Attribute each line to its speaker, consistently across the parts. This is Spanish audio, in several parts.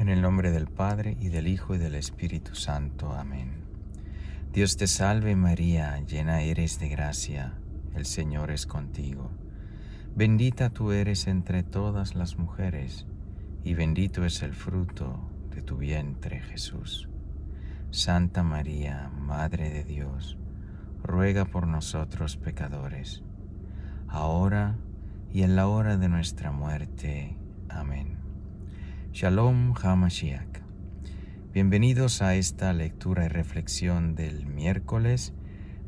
Speaker 1: En el nombre del Padre, y del Hijo, y del Espíritu Santo. Amén. Dios te salve María, llena eres de gracia, el Señor es contigo. Bendita tú eres entre todas las mujeres, y bendito es el fruto de tu vientre, Jesús. Santa María, Madre de Dios, ruega por nosotros pecadores, ahora y en la hora de nuestra muerte. Amén. Shalom HaMashiach. Bienvenidos a esta lectura y reflexión del miércoles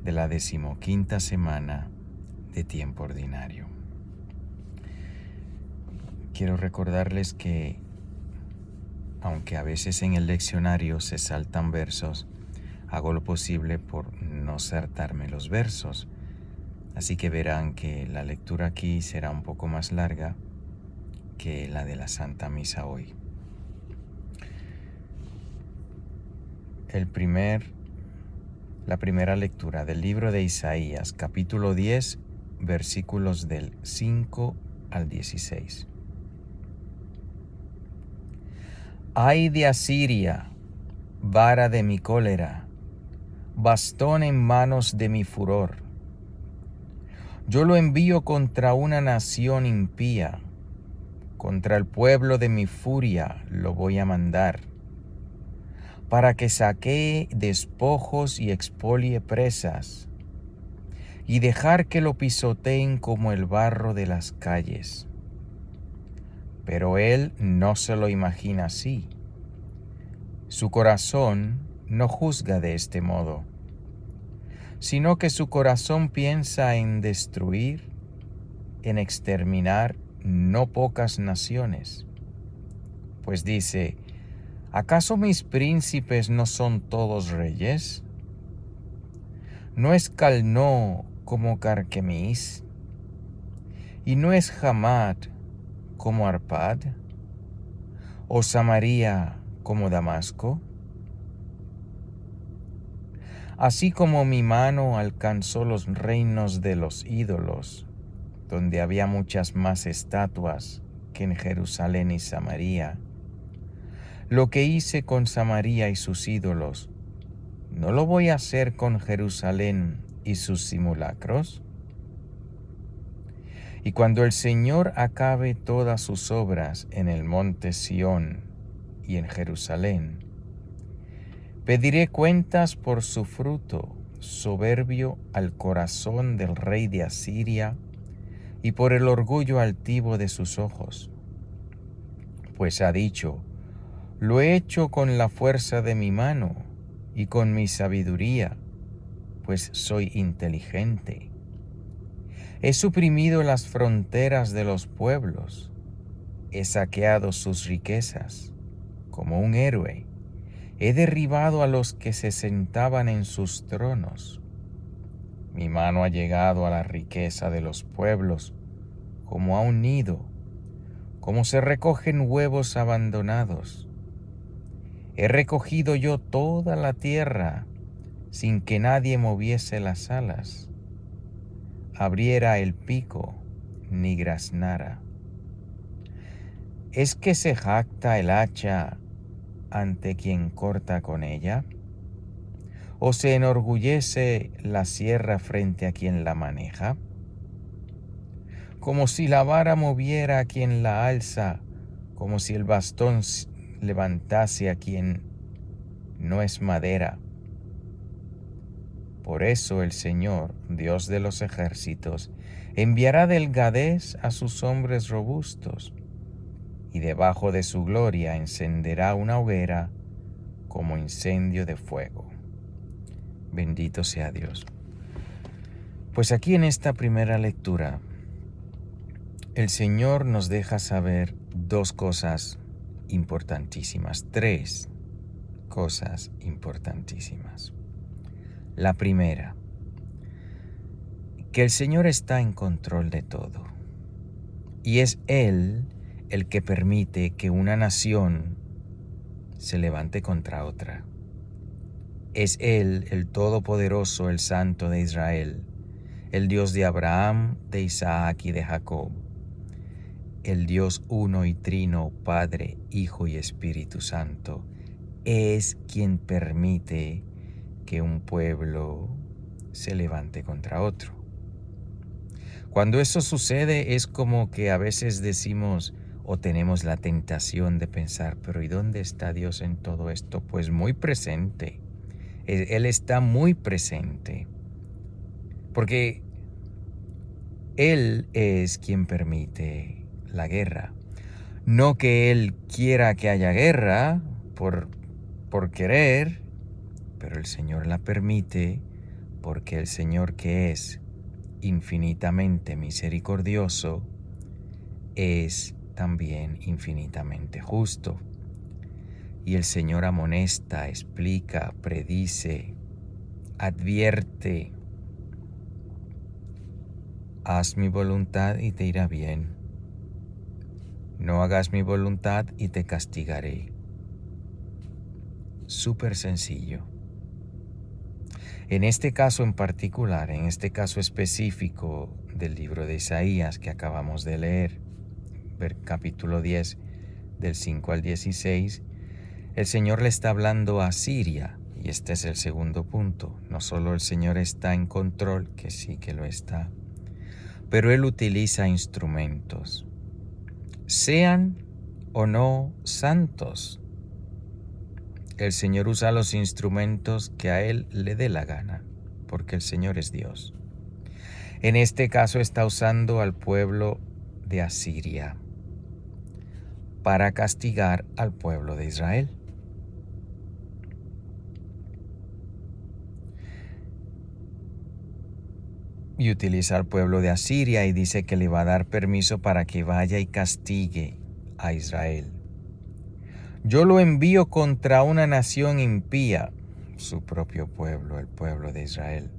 Speaker 1: de la 15ª semana de tiempo ordinario. Quiero recordarles que, aunque a veces en el leccionario se saltan versos, hago lo posible por no saltarme los versos. Así que verán que la lectura aquí será un poco más larga que la de la Santa Misa hoy. La primera lectura del libro de Isaías, capítulo 10, versículos del 5 al 16. Ay de Asiria, vara de mi cólera, bastón en manos de mi furor. Yo lo envío contra una nación impía, contra el pueblo de mi furia lo voy a mandar, para que saquee despojos y expolie presas, y dejar que lo pisoteen como el barro de las calles. Pero él no se lo imagina así. Su corazón no juzga de este modo, sino que su corazón piensa en destruir, en exterminar no pocas naciones. Pues dice, ¿acaso mis príncipes no son todos reyes? ¿No es Calno como Carquemis? ¿Y no es Hamat como Arpad? ¿O Samaria como Damasco? Así como mi mano alcanzó los reinos de los ídolos, donde había muchas más estatuas que en Jerusalén y Samaria, lo que hice con Samaria y sus ídolos, ¿no lo voy a hacer con Jerusalén y sus simulacros? Y cuando el Señor acabe todas sus obras en el monte Sión y en Jerusalén, pediré cuentas por su fruto soberbio al corazón del rey de Asiria y por el orgullo altivo de sus ojos. Pues ha dicho, lo he hecho con la fuerza de mi mano y con mi sabiduría, pues soy inteligente. He suprimido las fronteras de los pueblos, he saqueado sus riquezas, como un héroe. He derribado a los que se sentaban en sus tronos. Mi mano ha llegado a la riqueza de los pueblos, como a un nido, como se recogen huevos abandonados. He recogido yo toda la tierra, sin que nadie moviese las alas, abriera el pico, ni graznara. ¿Es que se jacta el hacha ante quien corta con ella? ¿O se enorgullece la sierra frente a quien la maneja? Como si la vara moviera a quien la alza, como si el bastón levantase a quien no es madera. Por eso el Señor, Dios de los ejércitos, enviará delgadez a sus hombres robustos, y debajo de su gloria encenderá una hoguera como incendio de fuego. Bendito sea Dios. Pues aquí en esta primera lectura, el Señor nos deja saber dos cosas importantísimas, tres cosas importantísimas. La primera, que el Señor está en control de todo, y es Él el que permite que una nación se levante contra otra. Es Él, el Todopoderoso, el Santo de Israel, el Dios de Abraham, de Isaac y de Jacob, el Dios uno y trino, Padre, Hijo y Espíritu Santo, es quien permite que un pueblo se levante contra otro. Cuando eso sucede es como que a veces decimos o tenemos la tentación de pensar, pero ¿y dónde está Dios en todo esto? Pues muy presente. Él está muy presente. Porque Él es quien permite la guerra. No que Él quiera que haya guerra por querer, pero el Señor la permite porque el Señor, que es infinitamente misericordioso, es también infinitamente justo. Y el Señor amonesta, explica, predice, advierte: haz mi voluntad y te irá bien. No hagas mi voluntad y te castigaré. Súper sencillo. En este caso en particular, en este caso específico del libro de Isaías que acabamos de leer, capítulo 10, del 5 al 16, el Señor le está hablando a Siria, y este es el segundo punto. No solo el Señor está en control, que sí que lo está, pero Él utiliza instrumentos, sean o no santos. El Señor usa los instrumentos que a Él le dé la gana, porque el Señor es Dios. En este caso está usando al pueblo de Asiria para castigar al pueblo de Israel. Y utiliza al pueblo de Asiria y dice que le va a dar permiso para que vaya y castigue a Israel. Yo lo envío contra una nación impía, su propio pueblo, el pueblo de Israel.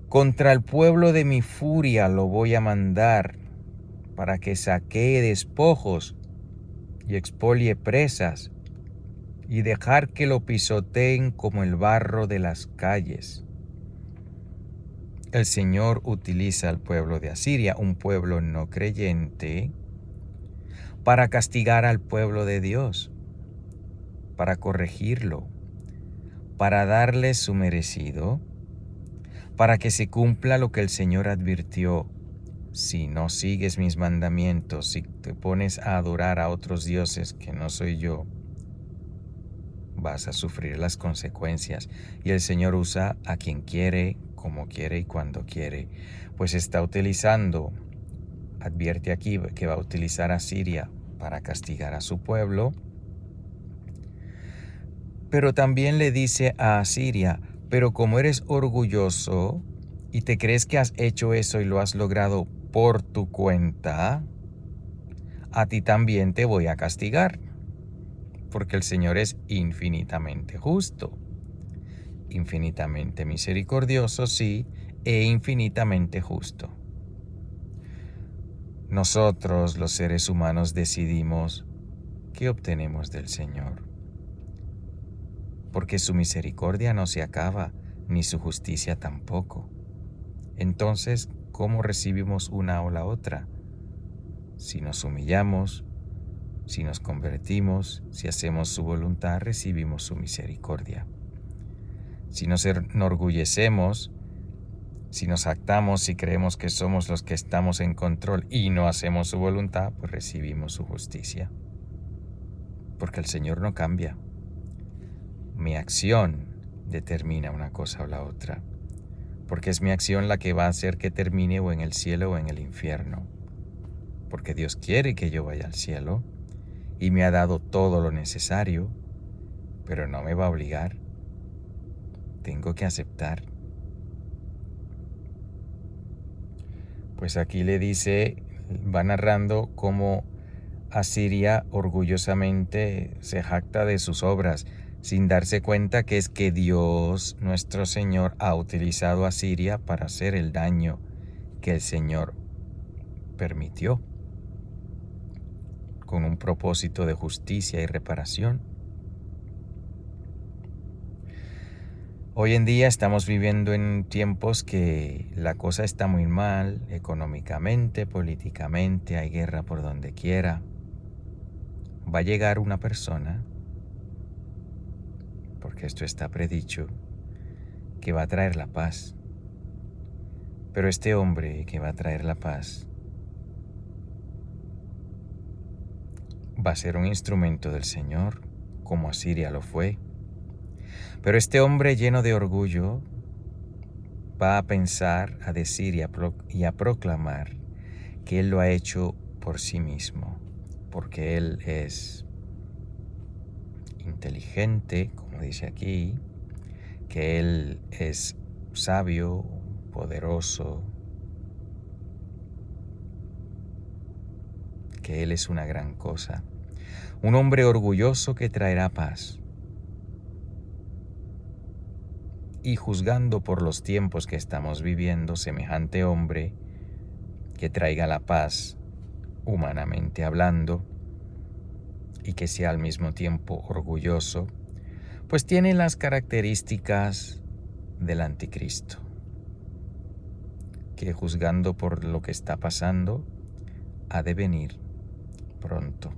Speaker 1: Contra el pueblo de mi furia lo voy a mandar para que saquee despojos y expolie presas y dejar que lo pisoteen como el barro de las calles. El Señor utiliza al pueblo de Asiria, un pueblo no creyente, para castigar al pueblo de Dios, para corregirlo, para darle su merecido, para que se cumpla lo que el Señor advirtió: si no sigues mis mandamientos, si te pones a adorar a otros dioses que no soy yo, vas a sufrir las consecuencias. Y el Señor usa a quien quiere, como quiere y cuando quiere. Pues está utilizando, advierte aquí que va a utilizar a Siria para castigar a su pueblo, pero también le dice a Asiria: pero como eres orgulloso y te crees que has hecho eso y lo has logrado por tu cuenta, a ti también te voy a castigar, porque el Señor es infinitamente justo, infinitamente misericordioso, sí, e infinitamente justo. Nosotros, los seres humanos, decidimos qué obtenemos del Señor, porque su misericordia no se acaba, ni su justicia tampoco. Entonces, ¿cómo recibimos una o la otra? Si nos humillamos, si nos convertimos, si hacemos su voluntad, recibimos su misericordia. Si nos enorgullecemos, si nos jactamos, si creemos que somos los que estamos en control y no hacemos su voluntad, pues recibimos su justicia. Porque el Señor no cambia. Mi acción determina una cosa o la otra, porque es mi acción la que va a hacer que termine o en el cielo o en el infierno. Porque Dios quiere que yo vaya al cielo y me ha dado todo lo necesario, pero no me va a obligar. Tengo que aceptar. Pues aquí le dice, va narrando cómo Asiria orgullosamente se jacta de sus obras, sin darse cuenta que es que Dios, nuestro Señor, ha utilizado a Asiria para hacer el daño que el Señor permitió, con un propósito de justicia y reparación. Hoy en día estamos viviendo en tiempos que la cosa está muy mal, económicamente, políticamente, hay guerra por donde quiera. Va a llegar una persona, porque esto está predicho, que va a traer la paz. Pero este hombre que va a traer la paz va a ser un instrumento del Señor, como Asiria lo fue. Pero este hombre lleno de orgullo va a pensar, a decir y a proclamar que él lo ha hecho por sí mismo, porque él es inteligente, como dice aquí, que él es sabio, poderoso, que él es una gran cosa. Un hombre orgulloso que traerá paz. Y juzgando por los tiempos que estamos viviendo, semejante hombre que traiga la paz, humanamente hablando, y que sea al mismo tiempo orgulloso, pues tiene las características del anticristo, que juzgando por lo que está pasando, ha de venir pronto,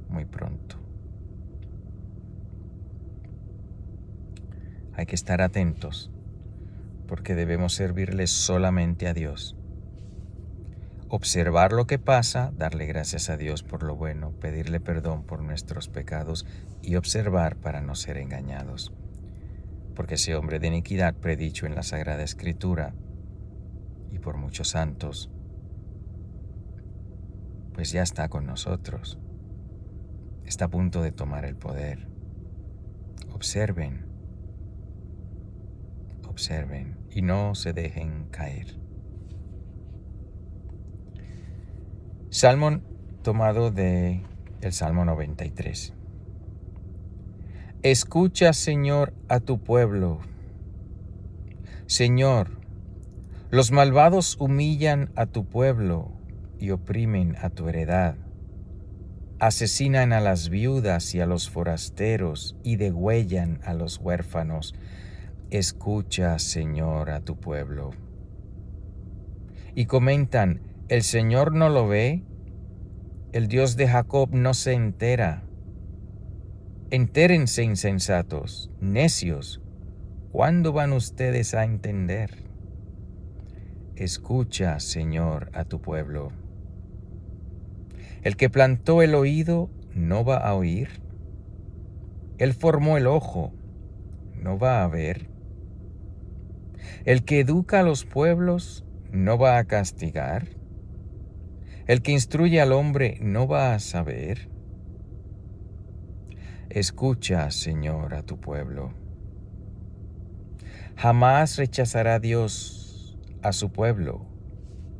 Speaker 1: muy pronto. Hay que estar atentos, porque debemos servirle solamente a Dios. Observar lo que pasa, darle gracias a Dios por lo bueno, pedirle perdón por nuestros pecados y observar para no ser engañados. Porque ese hombre de iniquidad predicho en la Sagrada Escritura y por muchos santos, pues ya está con nosotros. Está a punto de tomar el poder. Observen y no se dejen caer. Salmo tomado de el Salmo 93. Escucha, Señor, a tu pueblo. Señor, los malvados humillan a tu pueblo y oprimen a tu heredad. Asesinan a las viudas y a los forasteros y degüellan a los huérfanos. Escucha, Señor, a tu pueblo. Y comentan, ¿el Señor no lo ve? El Dios de Jacob no se entera. Entérense, insensatos, necios. ¿Cuándo van ustedes a entender? Escucha, Señor, a tu pueblo. El que plantó el oído no va a oír. Él formó el ojo, no va a ver. El que educa a los pueblos no va a castigar. El que instruye al hombre no va a saber. Escucha, Señor, a tu pueblo. Jamás rechazará Dios a su pueblo,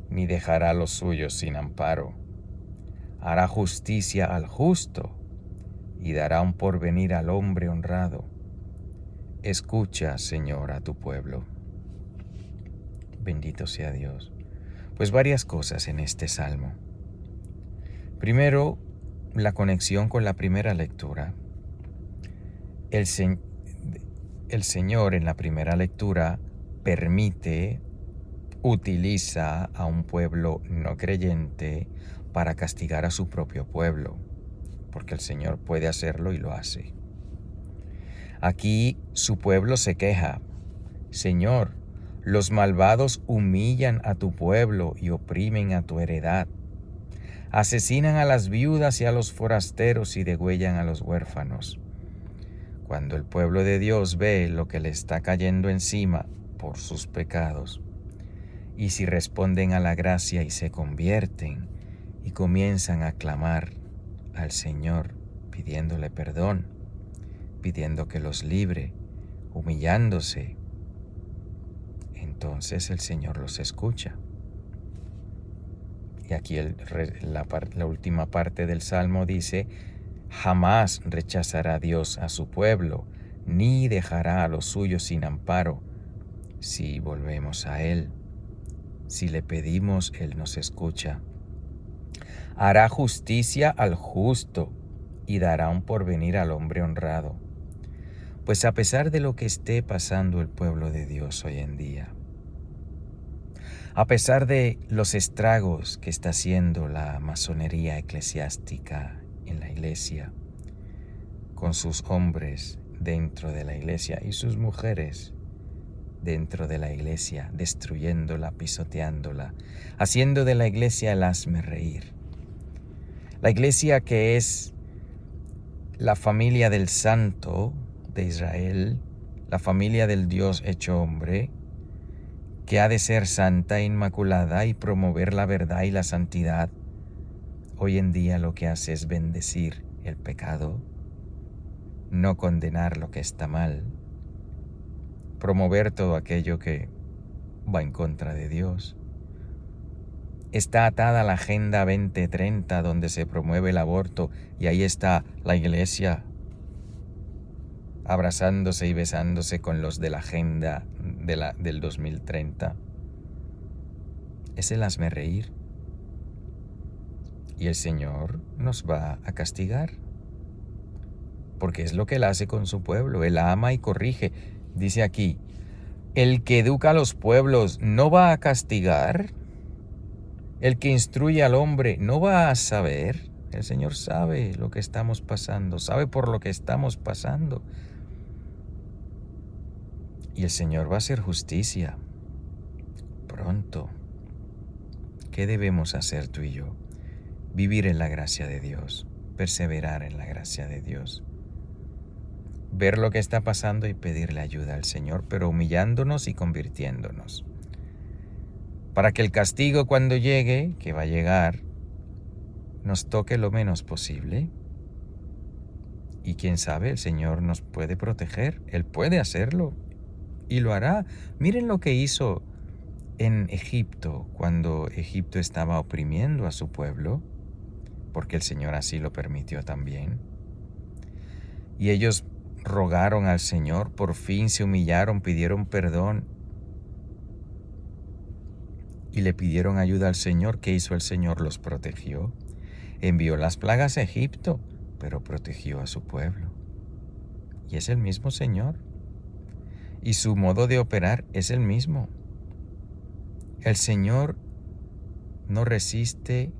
Speaker 1: ni dejará a los suyos sin amparo. Hará justicia al justo y dará un porvenir al hombre honrado. Escucha, Señor, a tu pueblo. Bendito sea Dios. Pues varias cosas en este salmo. Primero, la conexión con la primera lectura. El Señor en la primera lectura utiliza a un pueblo no creyente para castigar a su propio pueblo, porque el Señor puede hacerlo y lo hace. Aquí su pueblo se queja. Señor, los malvados humillan a tu pueblo y oprimen a tu heredad. Asesinan a las viudas y a los forasteros y degüellan a los huérfanos. Cuando el pueblo de Dios ve lo que le está cayendo encima por sus pecados, y si responden a la gracia y se convierten y comienzan a clamar al Señor, pidiéndole perdón, pidiendo que los libre, humillándose, entonces el Señor los escucha. Y aquí la última parte del Salmo dice, jamás rechazará Dios a su pueblo, ni dejará a los suyos sin amparo. Si volvemos a Él, si le pedimos, Él nos escucha. Hará justicia al justo y dará un porvenir al hombre honrado. Pues a pesar de lo que esté pasando el pueblo de Dios hoy en día, a pesar de los estragos que está haciendo la masonería eclesiástica en la iglesia, con sus hombres dentro de la iglesia y sus mujeres dentro de la iglesia, destruyéndola, pisoteándola, haciendo de la iglesia el hazmerreír. La iglesia, que es la familia del Santo de Israel, la familia del Dios hecho hombre, que ha de ser santa e inmaculada y promover la verdad y la santidad, hoy en día lo que hace es bendecir el pecado, no condenar lo que está mal, promover todo aquello que va en contra de Dios. Está atada a la Agenda 2030, donde se promueve el aborto, y ahí está la iglesia abrazándose y besándose con los de la Agenda del 2030. Es el hazmerreír. Y el Señor nos va a castigar, porque es lo que Él hace con su pueblo. Él ama y corrige. Dice aquí, el que educa a los pueblos no va a castigar. El que instruye al hombre no va a saber. El Señor sabe lo que estamos pasando, sabe por lo que estamos pasando. Y el Señor va a hacer justicia pronto. ¿Qué debemos hacer tú y yo? Vivir en la gracia de Dios, perseverar en la gracia de Dios, ver lo que está pasando y pedirle ayuda al Señor, pero humillándonos y convirtiéndonos, para que el castigo, cuando llegue, que va a llegar, nos toque lo menos posible. Y quién sabe, el Señor nos puede proteger, Él puede hacerlo y lo hará. Miren lo que hizo en Egipto, cuando Egipto estaba oprimiendo a su pueblo, porque el Señor así lo permitió también. Y ellos rogaron al Señor, por fin se humillaron, pidieron perdón y le pidieron ayuda al Señor. ¿Qué hizo el Señor? Los protegió. Envió las plagas a Egipto, pero protegió a su pueblo. Y es el mismo Señor. Y su modo de operar es el mismo. El Señor no resiste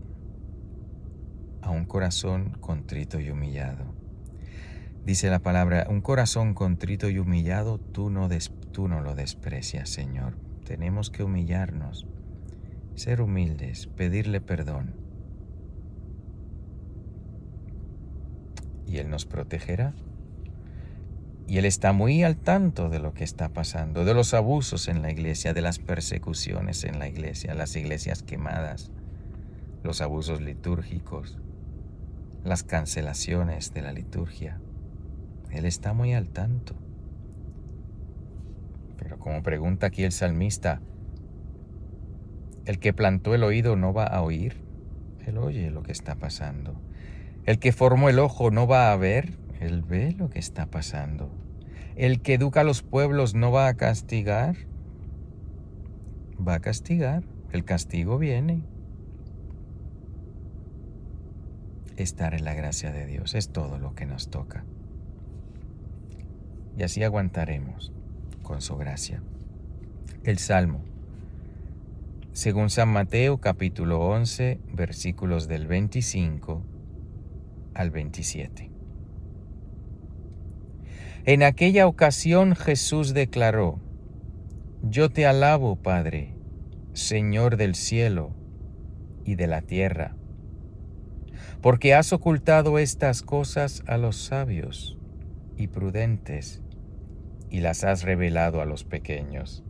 Speaker 1: a un corazón contrito y humillado. Dice la palabra, un corazón contrito y humillado, tú no lo desprecias, Señor. Tenemos que humillarnos, ser humildes, pedirle perdón. Y Él nos protegerá. Y Él está muy al tanto de lo que está pasando, de los abusos en la iglesia, de las persecuciones en la iglesia, las iglesias quemadas, los abusos litúrgicos, las cancelaciones de la liturgia. Él está muy al tanto. Pero como pregunta aquí el salmista, ¿el que plantó el oído no va a oír? Él oye lo que está pasando. ¿El que formó el ojo no va a ver? Él ve lo que está pasando. ¿El que educa a los pueblos no va a castigar? Va a castigar. El castigo viene. Estar en la gracia de Dios es todo lo que nos toca. Y así aguantaremos con su gracia. El Salmo, según San Mateo capítulo 11, versículos del 25 al 27. En aquella ocasión Jesús declaró: Yo te alabo, Padre, Señor del cielo y de la tierra, porque has ocultado estas cosas a los sabios y prudentes y las has revelado a los pequeños.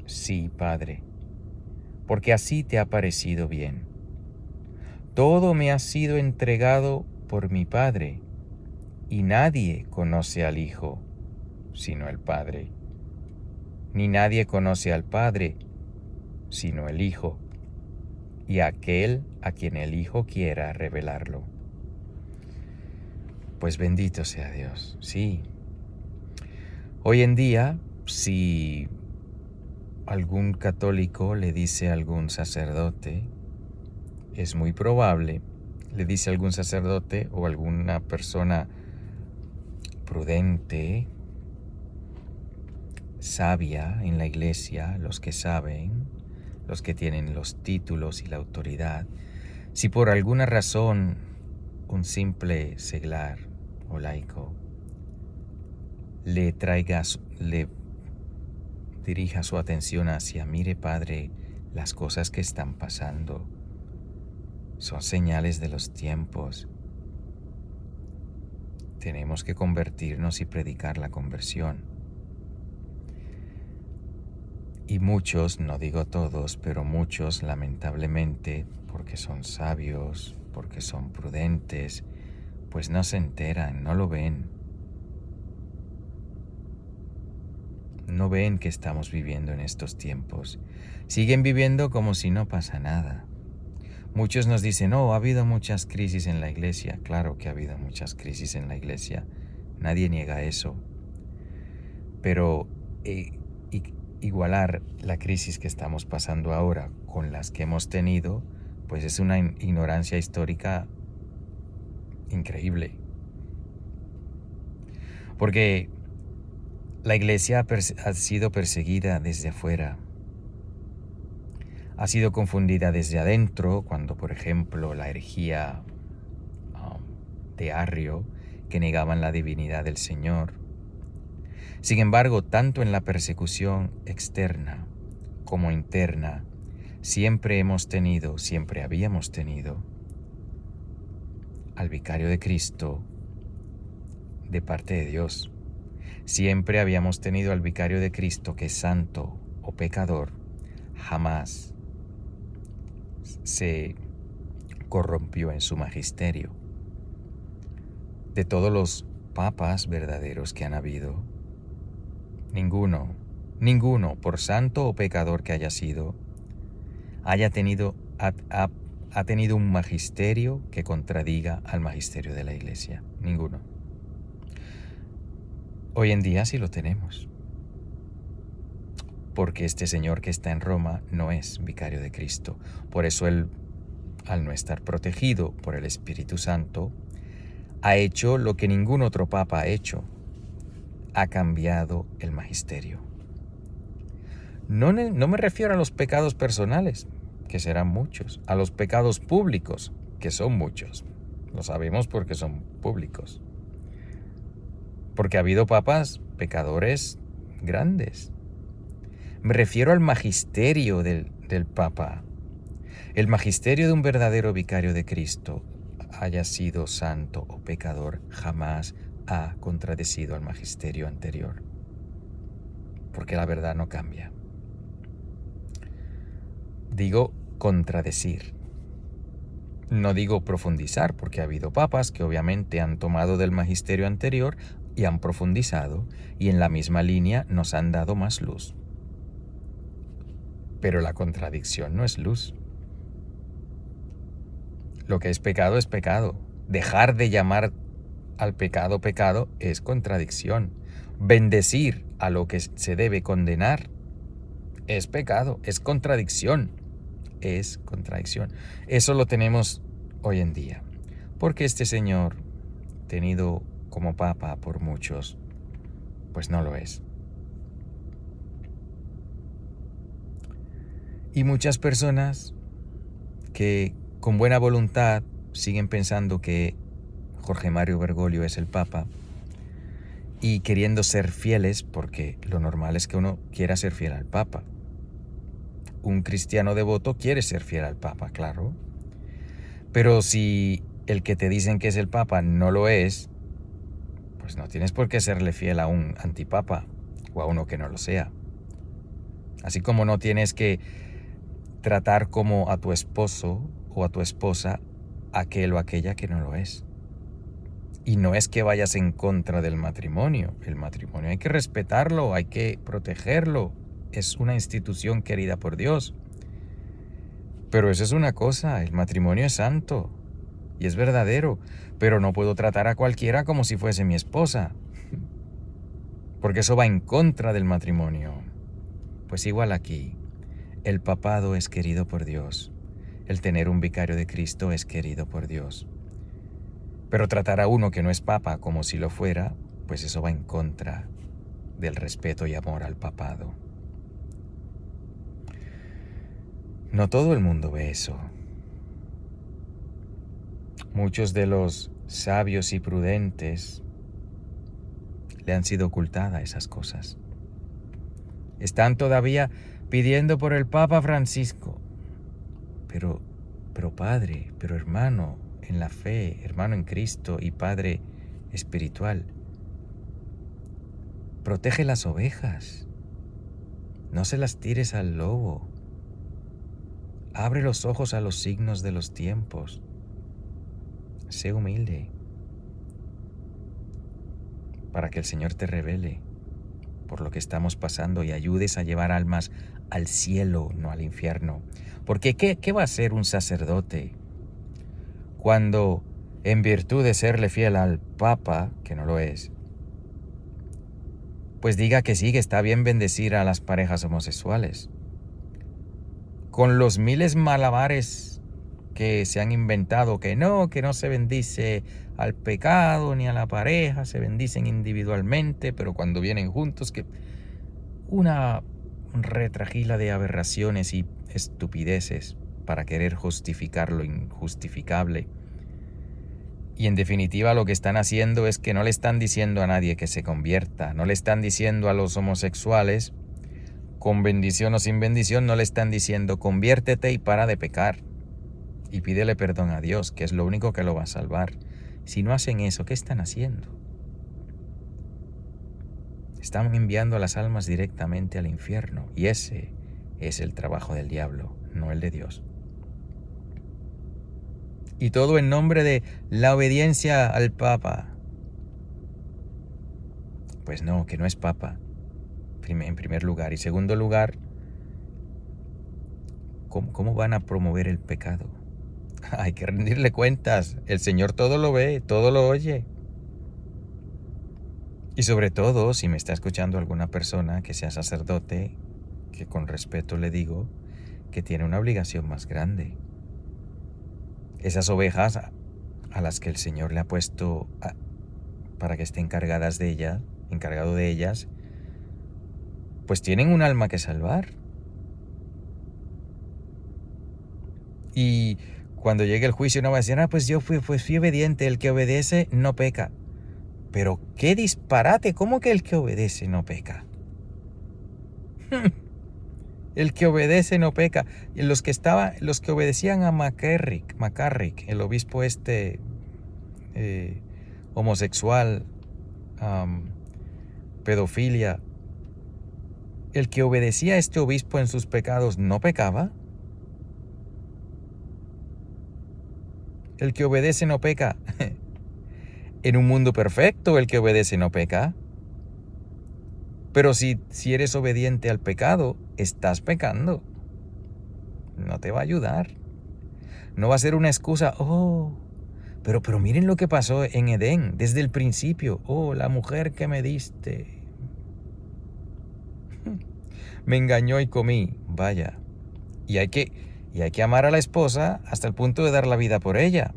Speaker 1: Sí, Padre, porque así te ha parecido bien. Todo me ha sido entregado por mi Padre, y nadie conoce al Hijo sino el Padre, ni nadie conoce al Padre sino el Hijo, y aquel a quien el Hijo quiera revelarlo. Pues bendito sea Dios, sí. Hoy en día, si algún católico le dice a algún sacerdote, es muy probable, le dice a algún sacerdote o alguna persona prudente, sabia en la iglesia, los que saben, los que tienen los títulos y la autoridad, si por alguna razón un simple seglar o laico le dirija su atención hacia, mire Padre, las cosas que están pasando son señales de los tiempos. Tenemos que convertirnos y predicar la conversión. Y muchos, no digo todos, pero muchos, lamentablemente, porque son sabios, porque son prudentes, pues no se enteran, no lo ven. No ven que estamos viviendo en estos tiempos. Siguen viviendo como si no pasa nada. Muchos nos dicen, ha habido muchas crisis en la iglesia. Claro que ha habido muchas crisis en la iglesia. Nadie niega eso. Pero igualar la crisis que estamos pasando ahora con las que hemos tenido, pues es una ignorancia histórica increíble. Porque la iglesia ha sido perseguida desde afuera. Ha sido confundida desde adentro, cuando, por ejemplo, la herejía de Arrio, que negaban la divinidad del Señor. Sin embargo, tanto en la persecución externa como interna, siempre habíamos tenido al vicario de Cristo de parte de Dios. Siempre habíamos tenido al vicario de Cristo que, santo o pecador, jamás se corrompió en su magisterio. De todos los papas verdaderos que han habido, ninguno, por santo o pecador que haya sido, ha tenido un magisterio que contradiga al magisterio de la Iglesia. Ninguno. Hoy en día sí lo tenemos, porque este señor que está en Roma no es vicario de Cristo. Por eso él, al no estar protegido por el Espíritu Santo, ha hecho lo que ningún otro papa ha hecho: ha cambiado el magisterio. No me refiero a los pecados personales, que serán muchos, a los pecados públicos, que son muchos. Lo sabemos porque son públicos. Porque ha habido papas pecadores grandes. Me refiero al magisterio del papa. El magisterio de un verdadero vicario de Cristo, haya sido santo o pecador, jamás ha contradecido al magisterio anterior. Porque la verdad no cambia. Digo contradecir. No digo profundizar, porque ha habido papas que obviamente han tomado del magisterio anterior y han profundizado, y en la misma línea nos han dado más luz. Pero la contradicción no es luz. Lo que es pecado es pecado. Dejar de llamar al pecado pecado es contradicción. Bendecir a lo que se debe condenar es pecado, es contradicción. Es contradicción. Eso lo tenemos hoy en día, porque este señor, tenido como papa por muchos, pues no lo es. Y muchas personas que con buena voluntad siguen pensando que Jorge Mario Bergoglio es el papa, y queriendo ser fieles, porque lo normal es que uno quiera ser fiel al papa. Un cristiano devoto quiere ser fiel al papa, claro. Pero si el que te dicen que es el papa no lo es, pues no tienes por qué serle fiel a un antipapa o a uno que no lo sea. Así como no tienes que tratar como a tu esposo o a tu esposa aquel o aquella que no lo es. Y no es que vayas en contra del matrimonio. El matrimonio hay que respetarlo, hay que protegerlo. Es una institución querida por Dios. Pero eso es una cosa, el matrimonio es santo y es verdadero, pero no puedo tratar a cualquiera como si fuese mi esposa, porque eso va en contra del matrimonio. Pues igual aquí, el papado es querido por Dios, el tener un vicario de Cristo es querido por Dios. Pero tratar a uno que no es papa como si lo fuera, pues eso va en contra del respeto y amor al papado. No todo el mundo ve eso. Muchos de los sabios y prudentes le han sido ocultadas esas cosas. Están todavía pidiendo por el Papa Francisco. Pero padre, pero hermano en la fe, hermano en Cristo y padre espiritual, protege las ovejas. No se las tires al lobo. Abre los ojos a los signos de los tiempos. Sé humilde para que el Señor te revele por lo que estamos pasando y ayudes a llevar almas al cielo, no al infierno. Porque ¿qué va a hacer un sacerdote cuando, en virtud de serle fiel al Papa, que no lo es, pues diga que sí, que está bien bendecir a las parejas homosexuales? Con los miles malabares que se han inventado, que no se bendice al pecado ni a la pareja, se bendicen individualmente, pero cuando vienen juntos, que una retragila de aberraciones y estupideces para querer justificar lo injustificable. Y en definitiva lo que están haciendo es que no le están diciendo a nadie que se convierta, no le están diciendo a los homosexuales, con bendición o sin bendición, no le están diciendo conviértete y para de pecar y pídele perdón a Dios, que es lo único que lo va a salvar. Si no hacen eso, ¿qué están haciendo? Están enviando a las almas directamente al infierno, y ese es el trabajo del diablo, no el de Dios. Y todo en nombre de la obediencia al Papa. Pues no, que no es Papa, en primer lugar. Y segundo lugar, ¿cómo van a promover el pecado? Hay que rendirle cuentas. El Señor todo lo ve, todo lo oye. Y sobre todo, si me está escuchando alguna persona que sea sacerdote, que con respeto le digo que tiene una obligación más grande. Esas ovejas a las que el Señor le ha puesto para que esté encargado de ellas, pues tienen un alma que salvar. Y cuando llegue el juicio no va a decir, pues yo fui obediente, el que obedece no peca. Pero qué disparate, ¿cómo que el que obedece no peca? El que obedece no peca. Y los que obedecían a McCarrick, el obispo homosexual, pedofilia, el que obedecía a este obispo en sus pecados no pecaba. El que obedece no peca. En un mundo perfecto, el que obedece no peca. Pero si eres obediente al pecado, estás pecando. No te va a ayudar. No va a ser una excusa. Pero miren lo que pasó en Edén desde el principio. La mujer que me diste me engañó y comí. Vaya. Y hay que amar a la esposa hasta el punto de dar la vida por ella.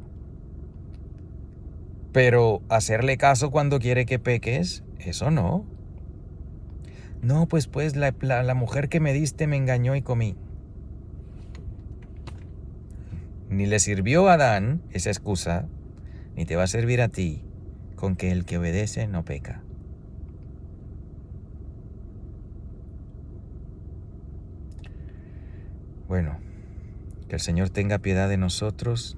Speaker 1: Pero hacerle caso cuando quiere que peques, eso no. No, pues la mujer que me diste me engañó y comí. Ni le sirvió a Adán esa excusa, ni te va a servir a ti con que el que obedece no peca. Bueno, que el Señor tenga piedad de nosotros,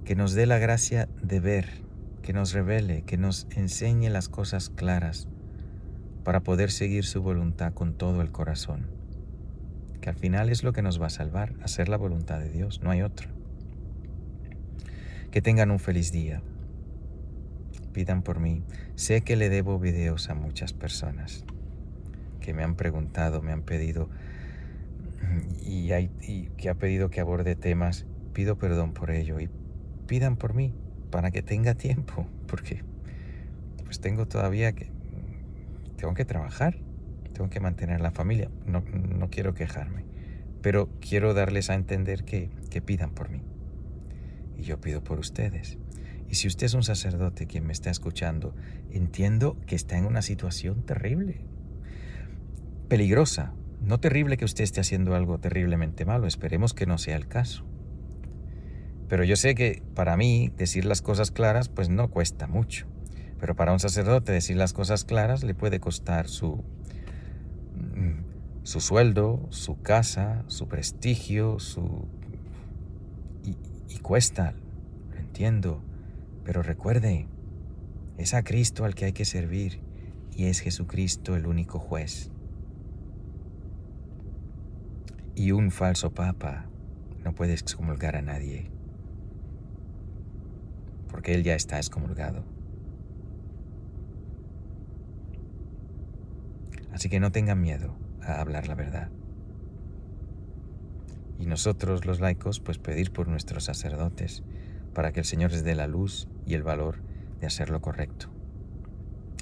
Speaker 1: que nos dé la gracia de ver, que nos revele, que nos enseñe las cosas claras para poder seguir su voluntad con todo el corazón, que al final es lo que nos va a salvar, hacer la voluntad de Dios, no hay otra. Que tengan un feliz día. Pidan por mí. Sé que le debo videos a muchas personas que me han preguntado, me han pedido y que ha pedido que aborde temas. Pido perdón por ello y pidan por mí para que tenga tiempo, porque pues tengo que trabajar, tengo que mantener la familia. No quiero quejarme, pero quiero darles a entender que pidan por mí. Y yo pido por ustedes. Y si usted es un sacerdote quien me está escuchando, entiendo que está en una situación terrible. peligrosa. No terrible que usted esté haciendo algo terriblemente malo, esperemos que no sea el caso. Pero yo sé que para mí decir las cosas claras pues no cuesta mucho. Pero para un sacerdote decir las cosas claras le puede costar su sueldo, su casa, su prestigio, y cuesta, lo entiendo. Pero recuerde, es a Cristo al que hay que servir y es Jesucristo el único juez. Y un falso papa no puede excomulgar a nadie, porque él ya está excomulgado. Así que no tengan miedo a hablar la verdad. Y nosotros los laicos, pues pedir por nuestros sacerdotes para que el Señor les dé la luz y el valor de hacer lo correcto.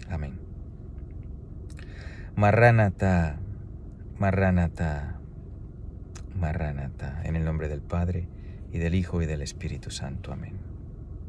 Speaker 1: Amén. Maranatha, Maranatha, Maranatha, en el nombre del Padre, y del Hijo, y del Espíritu Santo. Amén.